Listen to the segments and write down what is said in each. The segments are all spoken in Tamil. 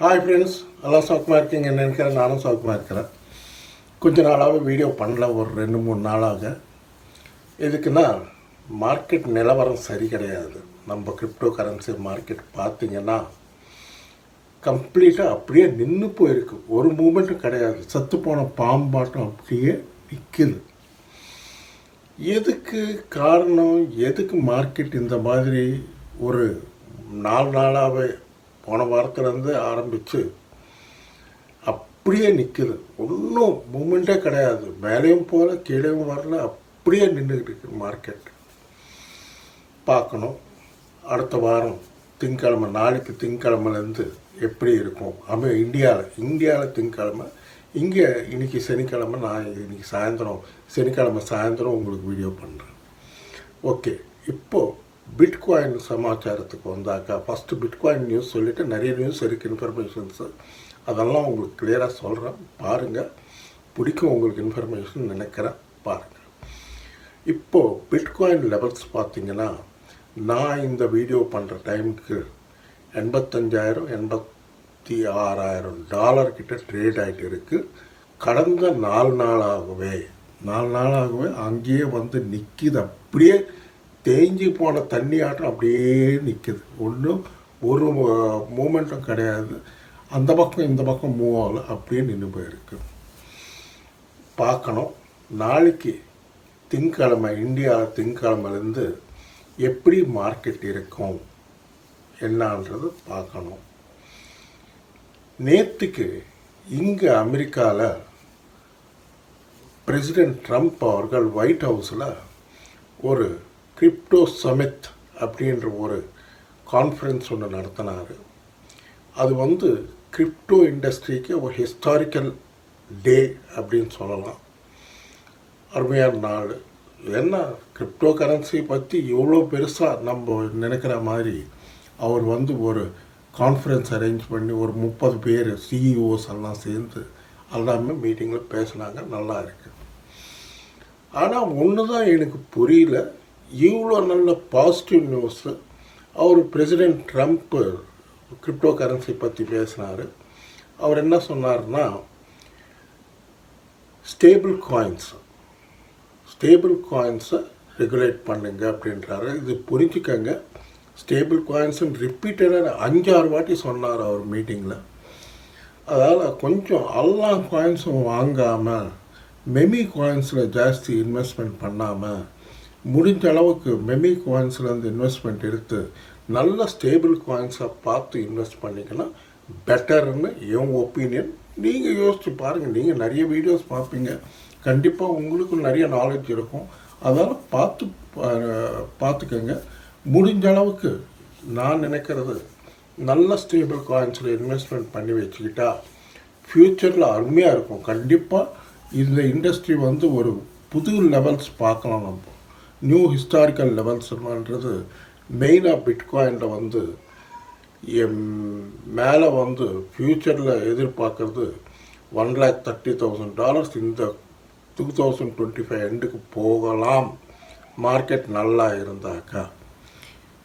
ஹாய் ஃப்ரெண்ட்ஸ், எல்லாம் சௌக்கமாக இருக்கீங்க நினைக்கிறேன். நானும் சௌக்கமாக இருக்கிறேன். கொஞ்ச நாளாகவே வீடியோ பண்ணல, ஒரு 2-3 நாளாக. எதுக்குன்னா மார்க்கெட் நிலவரம் சரி கிடையாது. நம்ம கிரிப்டோ கரன்சி மார்க்கெட் பார்த்திங்கன்னா கம்ப்ளீட்டாக அப்படியே நின்று போயிருக்கு. ஒரு மூமெண்ட்டும் கிடையாது. சத்து போன பாம்பாட்டம் அப்படியே நிற்குது. எதுக்கு காரணம்? எதுக்கு மார்க்கெட் இந்த மாதிரி ஒரு 4 நாளாகவே போன வாரத்துலேருந்து ஆரம்பித்து அப்படியே நிற்குது? ஒன்றும் மூமெண்ட்டே கிடையாது. மேலேயும் போகல, கீழேயும் வரல, அப்படியே நின்றுக்கிட்டு இருக்கு மார்க்கெட். பார்க்கணும் அடுத்த வாரம் திங்கக்கிழமை, நாளைக்கு திங்கக்கிழமைலேருந்து எப்படி இருக்கும் இந்தியாவில் திங்கக்கிழமை. இங்கே இன்றைக்கி சனிக்கிழமை. நான் இன்றைக்கி சனிக்கிழமை சாயந்தரம் உங்களுக்கு வீடியோ பண்ணுறேன். ஓகே, இப்போது பிட்காயின் சமாச்சாரத்துக்கு வந்தாக்கா, ஃபஸ்ட்டு பிட்காயின் நியூஸ் சொல்லிவிட்டு நிறைய நியூஸ் இருக்குது, இன்ஃபர்மேஷன்ஸு. அதெல்லாம் உங்களுக்கு கிளியராக சொல்கிறேன், பாருங்கள். பிடிக்கும் உங்களுக்கு இன்ஃபர்மேஷன் நினைக்கிறேன், பாருங்கள். இப்போது பிட்காயின் லெவல்ஸ் பார்த்திங்கன்னா, நான் இந்த வீடியோ பண்ணுற டைமுக்கு $85,000 $86,000 கிட்ட ட்ரேட் ஆகிட்டு இருக்குது. கடந்த 4 நாளாகவே அங்கேயே வந்து நிற்கிது. அப்படியே தேஞ்சி போன தண்ணி ஆட்டம் அப்படியே நிற்குது. ஒரு மூமெண்ட்டும் கிடையாது. அந்த பக்கம் இந்த பக்கம் மூவ் ஆகல, அப்படியே நின்று போயிருக்கு. பார்க்கணும் நாளைக்கு திங்கக்கிழமை, இந்தியாவில் திங்கக்கிழமைலேருந்து எப்படி மார்க்கெட் இருக்கும் என்னன்றது பார்க்கணும். நேற்றுக்கு இங்கே அமெரிக்காவில் பிரசிடெண்ட் ட்ரம்ப் அவர்கள் ஒயிட் ஹவுஸில் ஒரு கிரிப்டோ சமிட் அப்படின்ற ஒரு கான்ஃபரன்ஸ் ஒன்று நடத்தினார். அது வந்து கிரிப்டோ இண்டஸ்ட்ரிக்கு ஒரு ஹிஸ்டாரிக்கல் டே அப்படின்னு சொல்லலாம். அருமையான நாள். ஏன்னா கிரிப்டோ கரன்சி பற்றி எவ்வளோ பெருசாக நம்ம நினைக்கிற மாதிரி அவர் வந்து ஒரு கான்ஃபரன்ஸ் அரேஞ்ச் பண்ணி ஒரு 30 பேர் சிஇஓஸ் எல்லாம் சேர்ந்து எல்லாமே மீட்டிங்கில் பேசினாங்க. நல்லா இருக்குது. ஆனால் ஒன்று தான் எனக்கு புரியல, இவ்வளோ நல்ல பாசிட்டிவ் நியூஸு. அவர் பிரசிடெண்ட் ட்ரம்ப்பு கிரிப்டோ கரன்சி பற்றி பேசினார். அவர் என்ன சொன்னார்னா, ஸ்டேபிள் காயின்ஸை ரெகுலேட் பண்ணுங்க அப்படின்றாரு. இது புரிஞ்சுக்கங்க. ஸ்டேபிள் காயின்ஸுன்னு ரிப்பீட்டடாக 5-6 வாட்டி சொன்னார் அவர் மீட்டிங்கில். அதால் கொஞ்சம் எல்லா காயின்ஸும் வாங்காமல் மெமி காயின்ஸில் ஜாஸ்தி இன்வெஸ்ட்மெண்ட் பண்ணாமல், முடிஞ்ச அளவுக்கு மெமி காயின்ஸ்லேருந்து இன்வெஸ்ட்மெண்ட் எடுத்து நல்ல ஸ்டேபிள் காயின்ஸை பார்த்து இன்வெஸ்ட் பண்ணிங்கன்னா பெட்டர்னு என் ஒப்பீனியன். நீங்கள் யோசித்து பாருங்கள். நீங்கள் நிறைய வீடியோஸ் பார்ப்பீங்க, கண்டிப்பாக உங்களுக்கு நிறைய நாலேஜ் இருக்கும். அதனால் பார்த்துக்கங்க. முடிஞ்ச அளவுக்கு நான் நினைக்கிறது, நல்ல ஸ்டேபிள் காயின்ஸில் இன்வெஸ்ட்மெண்ட் பண்ணி வச்சுக்கிட்டா ஃப்யூச்சரில் அருமையாக இருக்கும். கண்டிப்பாக இந்த இண்டஸ்ட்ரி வந்து ஒரு புது லெவல்ஸ் பார்க்கலாம். நம்ம நியூ ஹிஸ்டாரிக்கல் லெவல்ஸ்ன்றது மெயினாக பிட்காயினில் வந்து மேலே வந்து ஃப்யூச்சரில் எதிர்பார்க்குறது $130,000 இந்த 2025 எண்டுக்கு போகலாம், மார்க்கெட் நல்லா இருந்தாக்கா.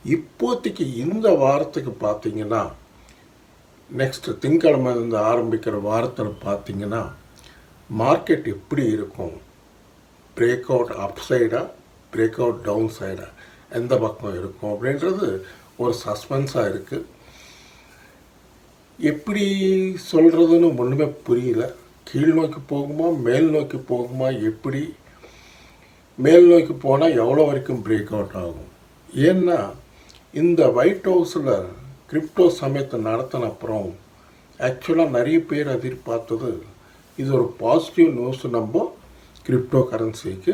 இப்போதைக்கு இந்த வாரத்துக்கு பார்த்திங்கன்னா, நெக்ஸ்ட்டு திங்கக்கிழமை இருந்து ஆரம்பிக்கிற வாரத்தில் பார்த்திங்கன்னா மார்க்கெட் எப்படி இருக்கும்? பிரேக் அவுட் அப் சைடாக, பிரேக் அவுட் டவுன் சைடாக, எந்த பக்கம் இருக்கும் அப்படின்றது ஒரு சஸ்பென்ஸாக இருக்குது. எப்படி சொல்கிறதுன்னு ஒன்றுமே புரியல. கீழ் நோக்கி போகுமா, மேல் நோக்கி போகுமா? எப்படி மேல் நோக்கி போனால் எவ்வளோ வரைக்கும் பிரேக் அவுட் ஆகும்? ஏன்னா இந்த ஒயிட் ஹவுஸில் கிரிப்டோ சமிட் நடத்தின அப்புறம் ஆக்சுவலாக நிறைய பேர் எதிர்பார்த்தது, இது ஒரு பாசிட்டிவ் நியூஸ். நம்ம கிரிப்டோ கரன்சிக்கு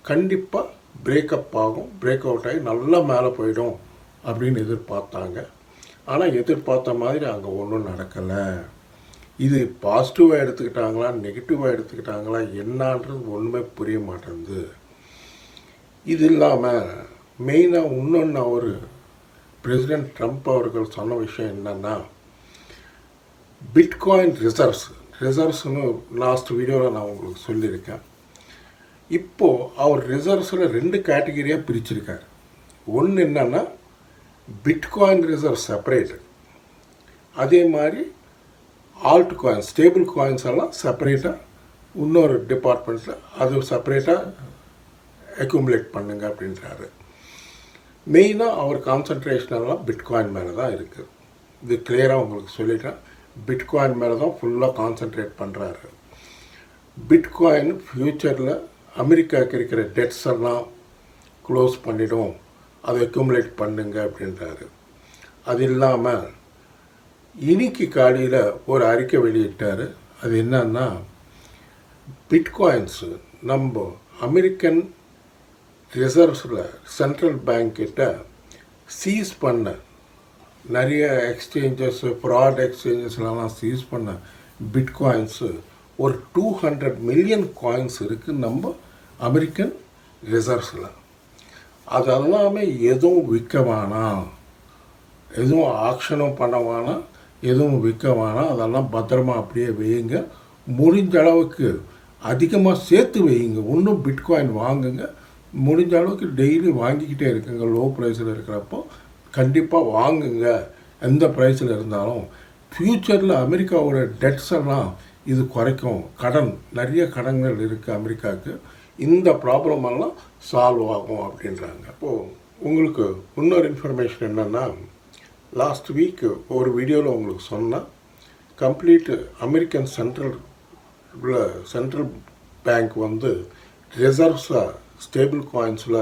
கண்டிப்பாக பிரேக்கப் ஆகும், பிரேக் அவுட் ஆகி நல்லா மேலே போயிடும் அப்படின்னு எதிர்பார்த்தாங்க. ஆனால் எதிர்பார்த்த மாதிரி அங்கே ஒன்றும் நடக்கலை. இது பாசிட்டிவாக எடுத்துக்கிட்டாங்களா, நெகட்டிவாக எடுத்துக்கிட்டாங்களா என்னான்றது ஒன்றுமே புரிய மாட்டேங்குது. இது இல்லாமல் மெயினாக இன்னொன்று அவர் பிரசிடெண்ட் ட்ரம்ப் அவர்கள் சொன்ன விஷயம் என்னென்னா, பிட்காயின் ரிசர்வ்ஸ்னு லாஸ்ட் வீடியோவில் நான் உங்களுக்கு சொல்லியிருக்கேன். இப்போது அவர் ரிசர்வ்ஸில் 2 கேட்டகரியாக பிரிச்சிருக்கார். ஒன்று என்னென்னா பிட்காயின் ரிசர்வ் செப்பரேட், அதே மாதிரி ஆல்ட் காயின்ஸ் ஸ்டேபிள் காயின்ஸ் எல்லாம் செப்பரேட்டாக இன்னொரு டிபார்ட்மெண்ட்டில் அது செப்பரேட்டாக அக்யூமுலேட் பண்ணுங்க அப்படின்றாரு. மெயினாக அவர் கான்சன்ட்ரேஷன் எல்லாம் பிட்காயின் மேலே தான் இருக்குது. இது கிளியராக உங்களுக்கு சொல்லிட்டேன். பிட்காயின் மேலே தான் ஃபுல்லாக கான்சன்ட்ரேட் பண்ணுறாரு. பிட்காயின் ஃப்யூச்சரில் அமெரிக்காவுக்கு இருக்கிற டெட்ஸ் எல்லாம் க்ளோஸ் பண்ணிடும், அதை அக்யூமுலேட் பண்ணுங்க அப்படின்றாரு. அது இல்லாமல் இன்னைக்கு காலையில் ஒரு அறிக்கை வெளியிட்டார். அது என்னன்னா, பிட்காயின்ஸு நம்ம அமெரிக்கன் ரிசர்வ்ஸில் சென்ட்ரல் பேங்க் கிட்ட சீஸ் பண்ண நிறைய எக்ஸ்சேஞ்சஸ், ஃப்ராட் எக்ஸ்சேஞ்சஸ்லாம் சீஸ் பண்ண பிட்காயின்ஸு ஒரு 200 மில்லியன் காயின்ஸ் இருக்குது நம்ம அமெரிக்கன் ரிசர்வ்ஸில். அதெல்லாமே எதுவும் விற்க வேணாம், எதுவும் ஆக்ஷனும் பண்ண வேணாம், எதுவும் விற்க வேணாம், அதெல்லாம் பத்திரமா அப்படியே வையுங்க. முடிஞ்ச அளவுக்கு அதிகமாக சேர்த்து வையுங்க. இன்னும் பிட்காயின் வாங்குங்க. முடிஞ்ச அளவுக்கு டெய்லி வாங்கிக்கிட்டே இருக்குங்க. லோ ப்ரைஸில் இருக்கிறப்போ கண்டிப்பாக வாங்குங்க. எந்த ப்ரைஸில் இருந்தாலும் ஃப்யூச்சரில் அமெரிக்காவோட டெட்ஸ் எல்லாம் இது குறைக்கும். கடன், நிறைய கடன்கள் இருக்குது அமெரிக்காவுக்கு. இந்த ப்ராப்ளம் எல்லாம் சால்வ் ஆகும் அப்படின்றாங்க. அப்போது உங்களுக்கு இன்னொரு இன்ஃபர்மேஷன் என்னென்னா, லாஸ்ட் வீக் ஒரு வீடியோவில் உங்களுக்கு சொன்னால், கம்ப்ளீட் அமெரிக்கன் சென்ட்ரல் பேங்க் வந்து ரிசர்வ்ஸாக ஸ்டேபிள் காயின்ஸில்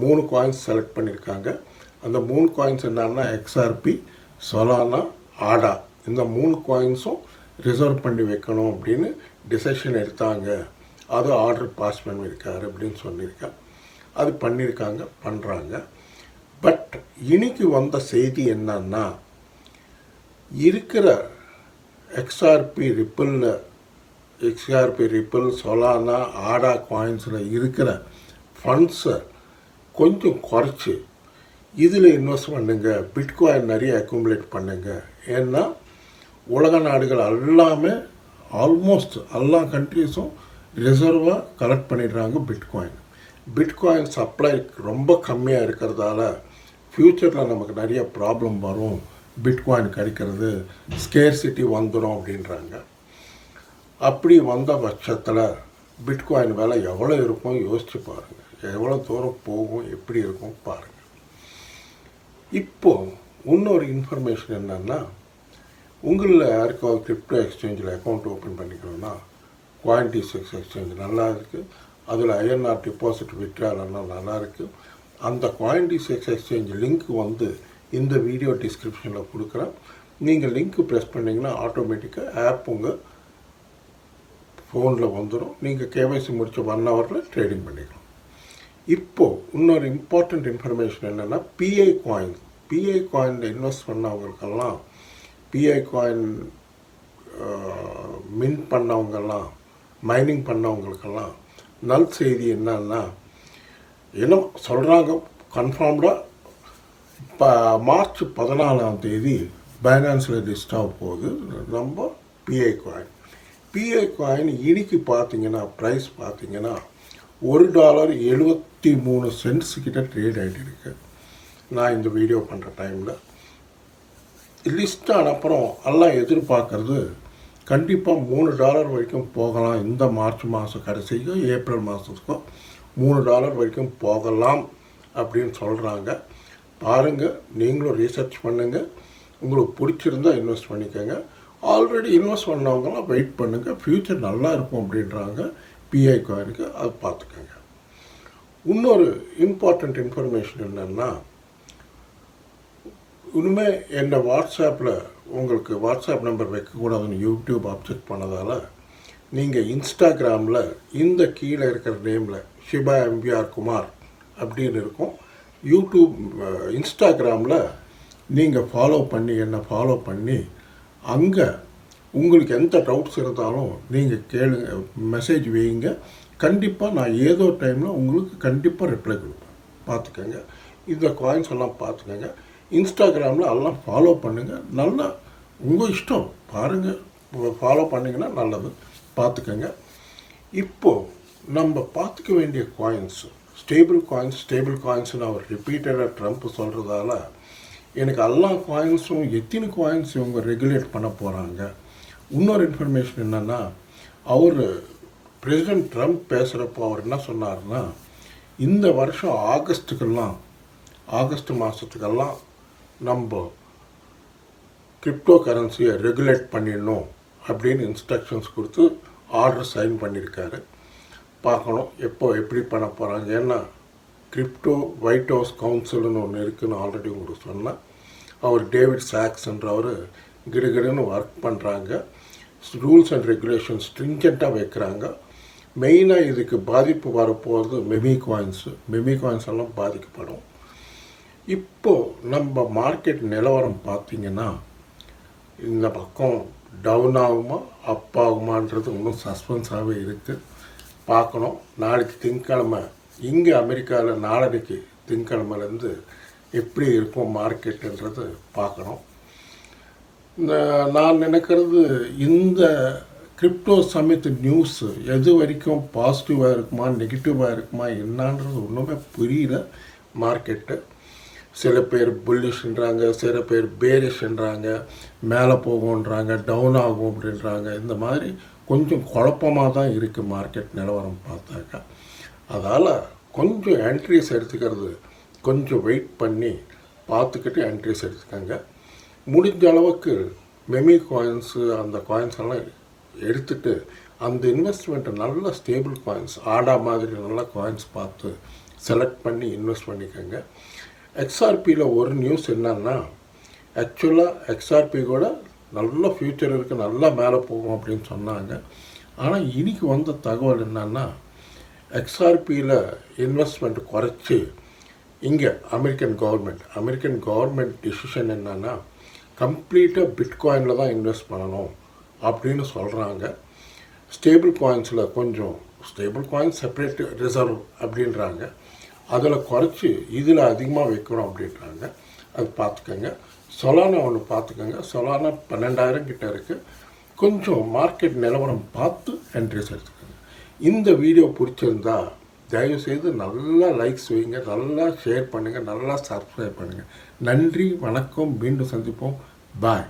3 காயின்ஸ் செலக்ட் பண்ணியிருக்காங்க. அந்த 3 காயின்ஸ் என்னன்னா XRP, சொலானா, ஆடா. இந்த 3 காயின்ஸும் ரிசர்வ் பண்ணி வைக்கணும் அப்படின்னு டிசிஷன் எடுத்தாங்க. அது ஆர்டர் பாஸ் பண்ணியிருக்காரு அப்படின்னு சொல்லியிருக்கேன். அது பண்ணியிருக்காங்க, பண்ணுறாங்க. பட் இன்னைக்கு வந்த செய்தி என்னன்னா, இருக்கிற XRP ரிப்பிள், சொலானா, ஆடா காயின்ஸில் இருக்கிற ஃபண்ட்ஸை கொஞ்சம் குறைச்சி இதில் இன்வெஸ்ட் பண்ணுங்க, பிட்காயின் நிறைய அக்யூமுலேட் பண்ணுங்க. ஏன்னா உலக நாடுகள் எல்லாமே ஆல்மோஸ்ட் எல்லா கண்ட்ரீஸும் ரிசர்வாக கலெக்ட் பண்ணிடுறாங்க பிட்காயின். பிட்காயின் சப்ளை ரொம்ப கம்மியாக இருக்கிறதால ஃப்யூச்சரில் நமக்கு நிறைய ப்ராப்ளம் வரும். பிட்காயின் கிடைக்கிறது ஸ்கேர்சிட்டி வந்துடும் அப்படின்றாங்க. அப்படி வந்த பட்சத்தில் பிட்காயின் விலை எவ்வளோ இருக்கும் யோசிச்சு பாருங்கள். எவ்வளோ தூரம் போகும், எப்படி இருக்கும் பாருங்கள். இப்போது இன்னொரு இன்ஃபர்மேஷன் என்னென்னா, உங்களில் யாருக்காவது கிரிப்டோ எக்ஸ்சேஞ்சில் அக்கௌண்ட் ஓப்பன் பண்ணிக்கணும்னா Coindesk எக்ஸ்சேஞ்ச் நல்லா இருக்குது. அதில் INR டிபாசிட் விட்ராலாம் நல்லா இருக்குது. அந்த Coindesk எக்ஸ்சேஞ்ச் லிங்க் வந்து இந்த வீடியோ டிஸ்கிரிப்ஷனில் கொடுக்குறேன். நீங்கள் லிங்க்கு ப்ரெஸ் பண்ணிங்கன்னா ஆட்டோமேட்டிக்காக ஆப் உங்கள் ஃபோனில் வந்துடும். நீங்கள் KYC முடித்த 1 ஹவரில் ட்ரேடிங் பண்ணிக்கலாம். இப்போது இன்னொரு இம்பார்ட்டண்ட் இன்ஃபர்மேஷன் என்னென்னா, PI காயினில் இன்வெஸ்ட் பண்ணவங்களுக்கெல்லாம், PI காயின் மின் பண்ணவங்கெல்லாம், மைனிங் பண்ணவங்களுக்கெல்லாம் நல் செய்தி என்னன்னா, என்ன சொல்கிறாங்க கன்ஃபார்ம்டாக இப்போ மார்ச் 14ஆம் தேதி பைனான்ஸில் லிஸ்ட் ஆக போகுது நம்ம PI காயின். இன்னைக்கு பார்த்தீங்கன்னா ப்ரைஸ் பார்த்தீங்கன்னா $1.73 கிட்ட ட்ரேட் ஆகிட்டு இருக்கு. நான் இந்த வீடியோ பண்ணுற டைமில் லிஸ்ட் அனுப்புகிறோம். எல்லாம் எதிர்பார்க்கறது கண்டிப்பாக $3 வரைக்கும் போகலாம். இந்த மார்ச் மாதம் கடைசிக்கும் ஏப்ரல் மாதத்துக்கும் $3 வரைக்கும் போகலாம் அப்படின்னு சொல்கிறாங்க. பாருங்கள், நீங்களும் ரீசர்ச் பண்ணுங்கள். உங்களுக்கு பிடிச்சிருந்தா இன்வெஸ்ட் பண்ணிக்கோங்க. ஆல்ரெடி இன்வெஸ்ட் பண்ணவங்களாம் வெயிட் பண்ணுங்கள், ஃப்யூச்சர் நல்லா இருக்கும் அப்படின்றாங்க PI காயினுக்கு. அது பார்த்துக்கோங்க. இன்னொரு இம்பார்ட்டண்ட் இன்ஃபர்மேஷன் என்னென்னா, இனிமேல் என்னை வாட்ஸ்அப்பில் உங்களுக்கு வாட்ஸ்அப் நம்பர் வைக்கக்கூடாதுன்னு யூடியூப் அப்செக்ட் பண்ணதால், நீங்கள் இன்ஸ்டாகிராமில் இந்த கீழே இருக்கிற நேமில் ஷிபா MBR குமார் அப்படின்னு இருக்கும். இன்ஸ்டாகிராமில் நீங்கள் என்னை ஃபாலோ பண்ணி அங்கே உங்களுக்கு எந்த டவுட்ஸ் இருந்தாலும் நீங்கள் கேளுங்க, மெசேஜ் வைங்க. கண்டிப்பாக நான் ஏதோ டைமில் உங்களுக்கு கண்டிப்பாக ரிப்ளை கொடுப்பேன். பார்த்துக்கோங்க. இந்த காயின்ஸ் எல்லாம் பார்த்துக்கோங்க. இன்ஸ்டாகிராமில் எல்லாம் ஃபாலோ பண்ணுங்கள். நல்லா உங்கள் இஷ்டம், பாருங்கள், ஃபாலோ பண்ணிங்கன்னா நல்லது. பார்த்துக்கோங்க. இப்போது நம்ம பார்த்துக்க வேண்டிய காயின்ஸ் ஸ்டேபிள் காயின்ஸ்னு அவர் ரிப்பீட்டடாக ட்ரம்ப் சொல்கிறதால எனக்கு எல்லா காயின்ஸும் எத்தனை காயின்ஸ் இவங்க ரெகுலேட் பண்ண போகிறாங்க, இன்னொரு இன்ஃபர்மேஷன் என்னென்னா, அவர் பிரசிடென்ட் ட்ரம்ப் பேசுகிறப்போ அவர் என்ன சொன்னார்னா, இந்த வருஷம் ஆகஸ்ட் மாதத்துக்கெல்லாம் நம்ம கிரிப்டோ கரன்சியை ரெகுலேட் பண்ணிடணும் அப்படின்னு இன்ஸ்ட்ரக்ஷன்ஸ் கொடுத்து ஆர்டர் சைன் பண்ணியிருக்காரு. பார்க்கணும் எப்படி பண்ண போகிறாங்க. ஏன்னா கிரிப்டோ ஒயிட் ஹவுஸ் கவுன்சில்னு ஒன்று இருக்குதுன்னு ஆல்ரெடி உங்களுக்கு சொன்னேன். அவர் டேவிட் சாக்ஸ்ன்றவர் கிடுகிடுன்னு ஒர்க் பண்ணுறாங்க. ரூல்ஸ் அண்ட் ரெகுலேஷன்ஸ் ஸ்ட்ரிஞ்சண்ட்டாக வைக்கிறாங்க. மெயினாக இதுக்கு பாதிப்பு வரப்போகிறது மெமி காயின்ஸ் எல்லாம் பாதிக்கப்படும். இப்போது நம்ம மார்க்கெட் நிலவரம் பார்த்திங்கன்னா, இந்த பக்கம் டவுன் ஆகுமா அப் ஆகுமான்றது இன்னும் சஸ்பென்ஸாகவே இருக்குது. பார்க்கணும். நாளைக்கு திங்கக்கிழமை இங்கே அமெரிக்காவில் நாளைக்கு திங்கக்கிழமைலேருந்து எப்படி இருக்கும் மார்க்கெட்டுன்றது பார்க்கணும். நான் நினைக்கிறது, இந்த கிரிப்டோ சமிட் நியூஸ் எது வரைக்கும் பாசிட்டிவாக இருக்குமா நெகட்டிவாக இருக்குமா என்னன்றது ஒன்றுமே புரியல மார்க்கெட்டு. சில பேர் புல்லிஷ்ன்றாங்க, சில பேர் பேரிஷ்ன்றாங்க, மேலே போகும்ன்றாங்க, டவுன் ஆகும் அப்படின்றாங்க. இந்த மாதிரி கொஞ்சம் குழப்பமாக தான் இருக்குது மார்க்கெட் நிலவரம் பார்த்தாக்கா. அதால் கொஞ்சம் என்ட்ரிஸ் எடுத்துக்கிறது கொஞ்சம் வெயிட் பண்ணி பார்த்துக்கிட்டு என்ட்ரிஸ் எடுத்துக்கோங்க. முடிஞ்ச அளவுக்கு மெமி காயின்ஸு அந்த காயின்ஸ் எல்லாம் எடுத்துகிட்டு அந்த இன்வெஸ்ட்மெண்ட்டை நல்ல ஸ்டேபிள் காயின்ஸ் ஆடா மாதிரி நல்ல காயின்ஸ் பார்த்து செலக்ட் பண்ணி இன்வெஸ்ட் பண்ணிக்கோங்க. XRPயில் ஒரு நியூஸ் என்னன்னா, ஆக்சுவலாக XRP கூட நல்ல ஃப்யூச்சர் இருக்குது, நல்லா மேலே போகும் அப்படின்னு சொன்னாங்க. ஆனால் இன்றைக்கி வந்த தகவல் என்னன்னா, XRPயில் இன்வெஸ்ட்மெண்ட் குறைச்சி இங்கே அமெரிக்கன் கவர்மெண்ட் டிசிஷன் என்னன்னா, கம்ப்ளீட்டாக பிட்காயினில் தான் இன்வெஸ்ட் பண்ணணும் அப்படின்னு சொல்கிறாங்க. ஸ்டேபிள் காயின்ஸ் செப்பரேட் ரிசர்வ் அப்படின்றாங்க. அதில் குறைச்சி இதில் அதிகமாக வைக்கணும் அப்படின்றாங்க. அது பார்த்துக்கோங்க. சொலானா ஒன்று பார்த்துக்கோங்க. சொலானா 12,000 கிட்ட இருக்குது. கொஞ்சம் மார்க்கெட் நிலவரம் பார்த்து என்ட்ரிஸ் எடுத்துக்கோங்க. இந்த வீடியோ பிடிச்சிருந்தா தயவுசெய்து நல்லா லைக்ஸ் வைங்க, நல்லா ஷேர் பண்ணுங்கள், நல்லா சப்ஸ்கிரைப் பண்ணுங்கள். நன்றி, வணக்கம், மீண்டும் சந்திப்போம். பாய்.